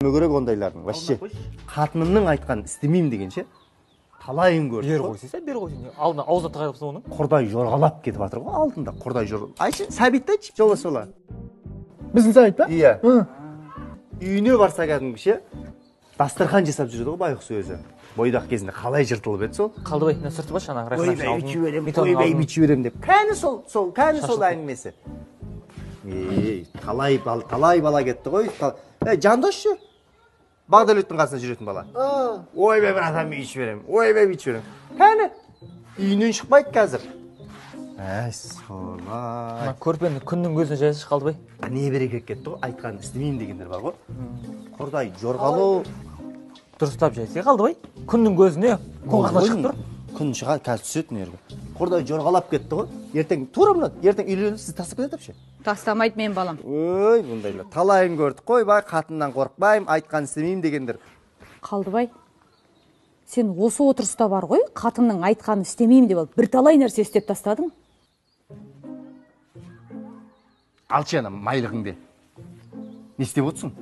Мөгөрөк ондайлардың вообще қатынымның айтқан істемеймін дегенше талайын көрдік. Бері қойсайса, бері қойсайса. Алдына аузына тығайыпсың оның. Құрдай жорғалап кетіп жатыр ғой алдында. Құрдай жорғалап. Айтшы, Сәбитті айтшы. Жола. Біздің Сәбит па? Иә. Үйіне барса кәдімгіше дастархан жасап жүреді ғой байғұс өзі. Бойдақ кезінде қалай жыртылып еді сол? Қалдыбай, мына сырты баш ана ойбай бичі берем деп. Кәні сол әңгімесі. Талай бала кетті ғой. Жандос ше? Бағдәулеттің қасында жүретін бала. Ойбай бір адам үй ішіп берем. Ойбай үй ішіп берем. Кәні? Үйінен шықпайды қазір. Солай. Көрпені күннің көзіне жайсыз Қалдыбай. Не берекет кетті ғой, айтқанын істемеймін дегендер бар ғой. Құрдай жорғалау. Дұрыстап жайсыз Қалдыбай. Күннің көзіне күн қақта шығып тұр. Күн шыға қазір түсетін ерге. Құрдай жорғалап кетті ғой. Ертең тура мына, ертең үйленіп сіз тастап кетеді ше. Тастамайды мен балам. Ой, бұндайлар. Талайын көрдік қой, бай, қатыннан қорықпаймын, айтқан істемеймін дегендер. Қалдыбай, сен осы отырыста бар ғой, қатынның айтқанын істемеймін деп алып, бір талай нәрсе істеп тастадың. Алшы ана майлығыңды. Не істеп отырсың?